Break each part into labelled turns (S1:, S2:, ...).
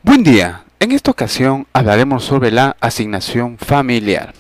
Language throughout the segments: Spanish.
S1: Buen día, en esta ocasión hablaremos sobre la asignación familiar,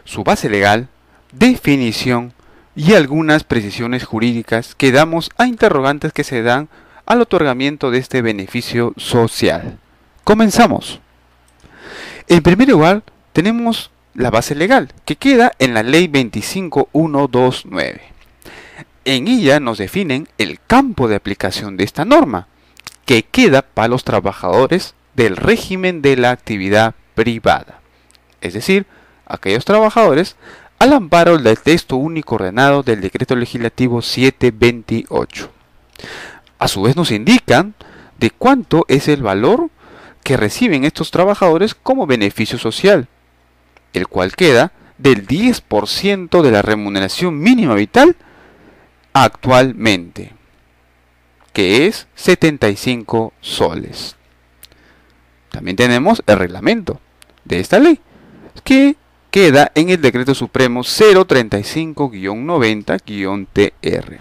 S1: su base legal, definición y algunas precisiones jurídicas que damos a interrogantes que se dan al otorgamiento de este beneficio social. Comenzamos. En primer lugar, tenemos la base legal, que queda en la Ley 25129. En ella nos definen el campo de aplicación de esta norma, que queda para los trabajadores del régimen de la actividad privada, es decir, aquellos trabajadores al amparo del texto único ordenado del Decreto Legislativo 728. A su vez nos indican de cuánto es el valor que reciben estos trabajadores como beneficio social, el cual queda del 10% de la remuneración mínima vital actualmente, que es 75 soles. También tenemos el reglamento de esta ley, que queda en el Decreto Supremo 035-90-TR.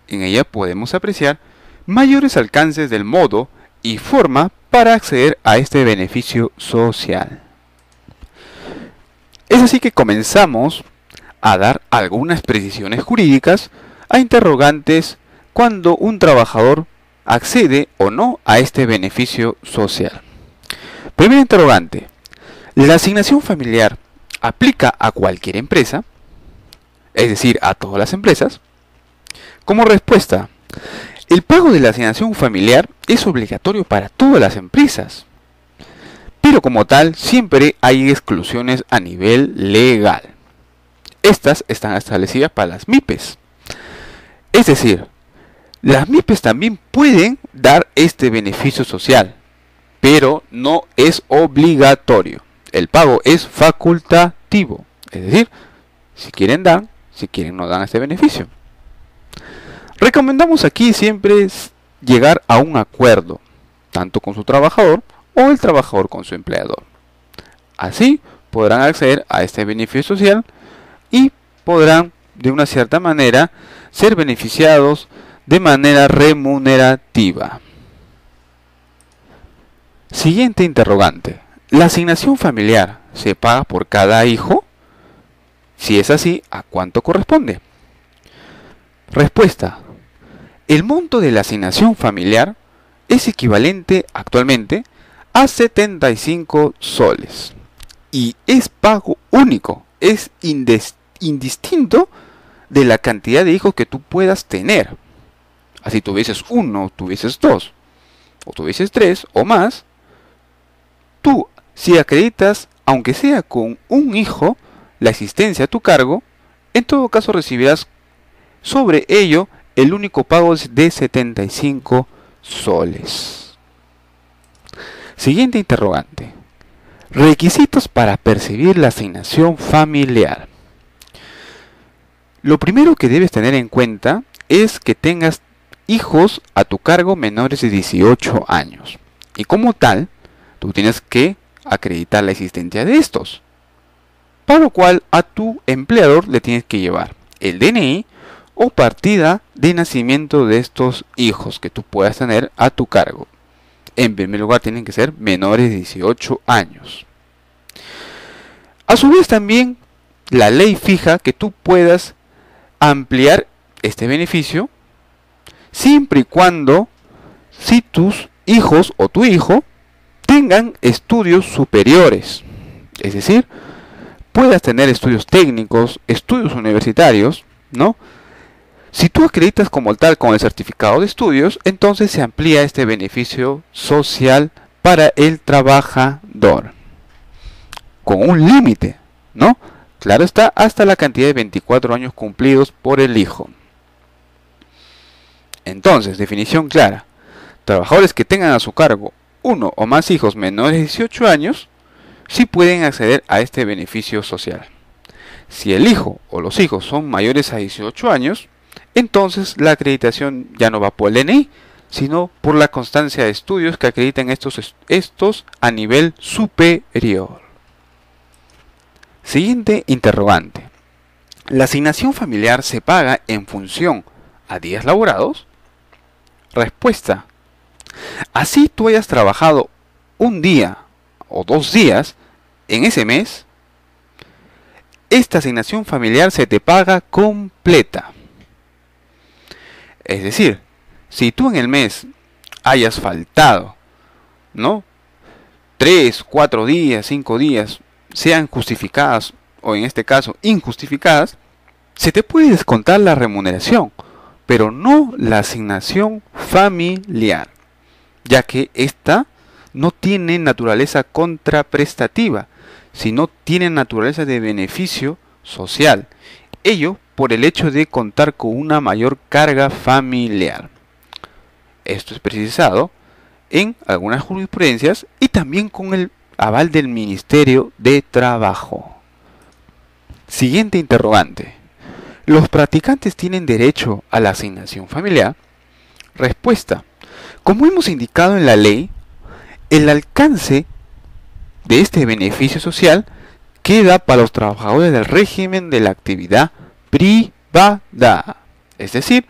S1: En ella podemos apreciar mayores alcances del modo y forma para acceder a este beneficio social. Es así que comenzamos a dar algunas precisiones jurídicas a interrogantes cuando un trabajador accede o no a este beneficio social. Primer interrogante: ¿la asignación familiar aplica a cualquier empresa? Es decir, a todas las empresas. Como respuesta, el pago de la asignación familiar es obligatorio para todas las empresas, pero como tal siempre hay exclusiones a nivel legal. Estas están establecidas para las MIPES. Es decir, las MIPES también pueden dar este beneficio social, pero no es obligatorio. El pago es facultativo, es decir, si quieren dan, si quieren no dan este beneficio. Recomendamos aquí siempre llegar a un acuerdo, tanto con su trabajador o el trabajador con su empleador. Así podrán acceder a este beneficio social y podrán de una cierta manera ser beneficiados de manera remunerativa. Siguiente interrogante: ¿la asignación familiar se paga por cada hijo? Si es así, ¿a cuánto corresponde? Respuesta: el monto de la asignación familiar es equivalente actualmente a 75 soles y es pago único, es indistinto de la cantidad de hijos que tú puedas tener. Así tuvieses uno, tuvieses dos, o tuvieses tres o más, tú, si acreditas, aunque sea con un hijo, la existencia a tu cargo, en todo caso recibirás sobre ello el único pago de 75 soles. Siguiente interrogante: requisitos para percibir la asignación familiar. Lo primero que debes tener en cuenta es que tengas hijos a tu cargo menores de 18 años. Y como tal, tú tienes que acreditar la existencia de estos. Para lo cual a tu empleador le tienes que llevar el DNI o partida de nacimiento de estos hijos que tú puedas tener a tu cargo. En primer lugar tienen que ser menores de 18 años. A su vez también la ley fija que tú puedas ampliar este beneficio siempre y cuando si tus hijos o tu hijo tengan estudios superiores, es decir, puedas tener estudios técnicos, estudios universitarios, ¿no? Si tú acreditas como tal con el certificado de estudios, entonces se amplía este beneficio social para el trabajador, con un límite, ¿no? Claro está, hasta la cantidad de 24 años cumplidos por el hijo. Entonces, definición clara: trabajadores que tengan a su cargo uno o más hijos menores de 18 años, sí pueden acceder a este beneficio social. Si el hijo o los hijos son mayores a 18 años, entonces la acreditación ya no va por el DNI, sino por la constancia de estudios que acreditan estos a nivel superior. Siguiente interrogante: ¿la asignación familiar se paga en función a días laborados? Respuesta: así tú hayas trabajado un día o 2 días en ese mes, esta asignación familiar se te paga completa. Es decir, si tú en el mes hayas faltado, ¿no?, 3, 4 días, 5 días, sean justificadas o en este caso injustificadas, se te puede descontar la remuneración, pero no la asignación familiar, ya que esta no tiene naturaleza contraprestativa, sino tiene naturaleza de beneficio social. Ello por el hecho de contar con una mayor carga familiar. Esto es precisado en algunas jurisprudencias y también con el aval del Ministerio de Trabajo. Siguiente interrogante. ¿Los practicantes tienen derecho a la asignación familiar? Respuesta. Como hemos indicado en la ley, el alcance de este beneficio social queda para los trabajadores del régimen de la actividad privada, es decir,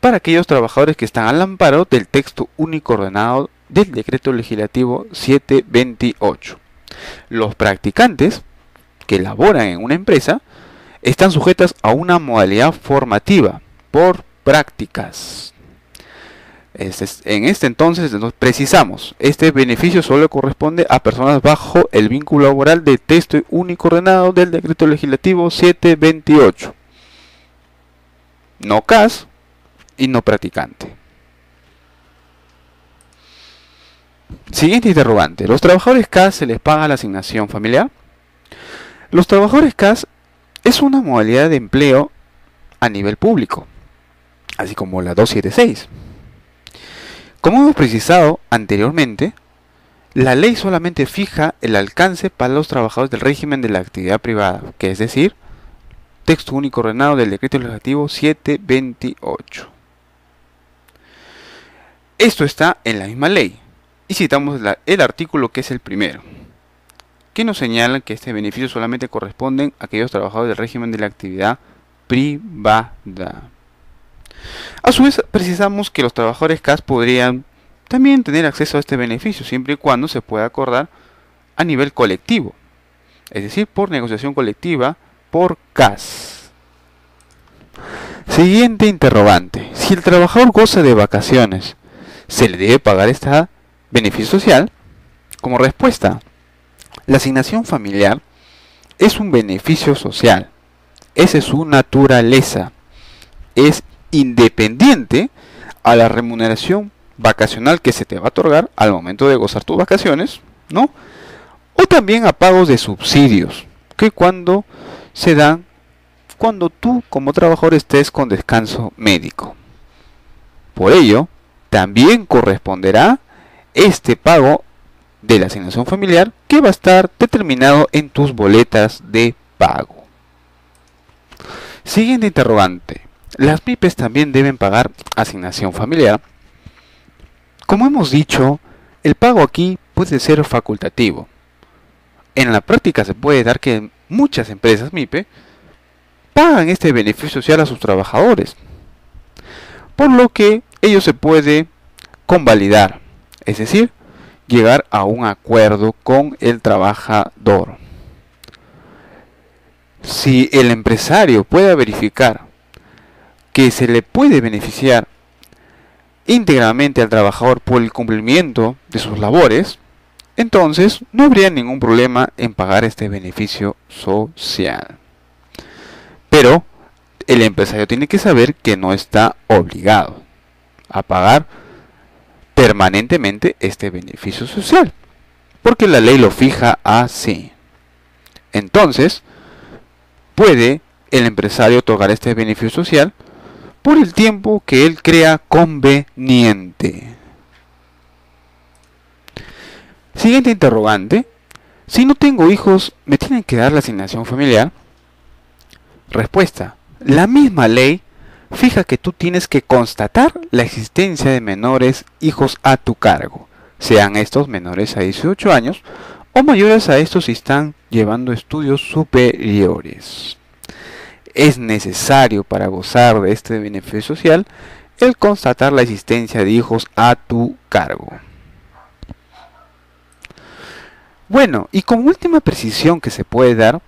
S1: para aquellos trabajadores que están al amparo del texto único ordenado del Decreto Legislativo 728. Los practicantes que laboran en una empresa están sujetas a una modalidad formativa por prácticas. En este entonces precisamos, este beneficio solo corresponde a personas bajo el vínculo laboral del texto único ordenado del Decreto Legislativo 728. No CAS y no practicante. Siguiente interrogante. ¿Los trabajadores CAS se les paga la asignación familiar? Los trabajadores CAS es una modalidad de empleo a nivel público, así como la 276. Como hemos precisado anteriormente, la ley solamente fija el alcance para los trabajadores del régimen de la actividad privada, que es decir, texto único ordenado del Decreto Legislativo 728. Esto está en la misma ley. Y citamos el artículo que es el primero, que nos señala que este beneficio solamente corresponde a aquellos trabajadores del régimen de la actividad privada. A su vez, precisamos que los trabajadores CAS podrían también tener acceso a este beneficio, siempre y cuando se pueda acordar a nivel colectivo, es decir, por negociación colectiva, por CAS. Siguiente interrogante. Si el trabajador goza de vacaciones, ¿se le debe pagar este beneficio social? Como respuesta, la asignación familiar es un beneficio social. Esa es su naturaleza. Es independiente a la remuneración vacacional que se te va a otorgar al momento de gozar tus vacaciones, ¿no? O también a pagos de subsidios, que cuando se dan cuando tú como trabajador estés con descanso médico. Por ello, también corresponderá este pago de la asignación familiar que va a estar determinado en tus boletas de pago. Siguiente interrogante. ¿Las MIPES también deben pagar asignación familiar? Como hemos dicho, el pago aquí puede ser facultativo. En la práctica se puede dar que muchas empresas MIPE pagan este beneficio social a sus trabajadores, por lo que ello se puede convalidar, es decir, llegar a un acuerdo con el trabajador. Si el empresario puede verificar que se le puede beneficiar íntegramente al trabajador por el cumplimiento de sus labores, entonces no habría ningún problema en pagar este beneficio social. Pero el empresario tiene que saber que no está obligado a pagar permanentemente este beneficio social, porque la ley lo fija así. Entonces, puede el empresario otorgar este beneficio social por el tiempo que él crea conveniente. Siguiente interrogante. Si no tengo hijos, ¿me tienen que dar la asignación familiar? Respuesta. La misma ley fija que tú tienes que constatar la existencia de menores hijos a tu cargo, sean estos menores a 18 años o mayores a estos si están llevando estudios superiores. Es necesario para gozar de este beneficio social el constatar la existencia de hijos a tu cargo. Bueno, y como última precisión que se puede dar,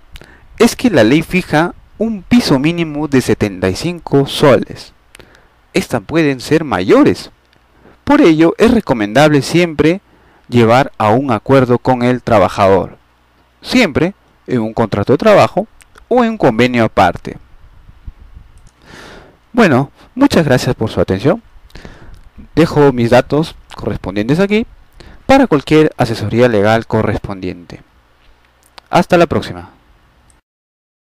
S1: es que la ley fija un piso mínimo de 75 soles. Estas pueden ser mayores. Por ello, es recomendable siempre llevar a un acuerdo con el trabajador, siempre en un contrato de trabajo o en un convenio aparte. Bueno, muchas gracias por su atención. Dejo mis datos correspondientes aquí para cualquier asesoría legal correspondiente. Hasta la próxima.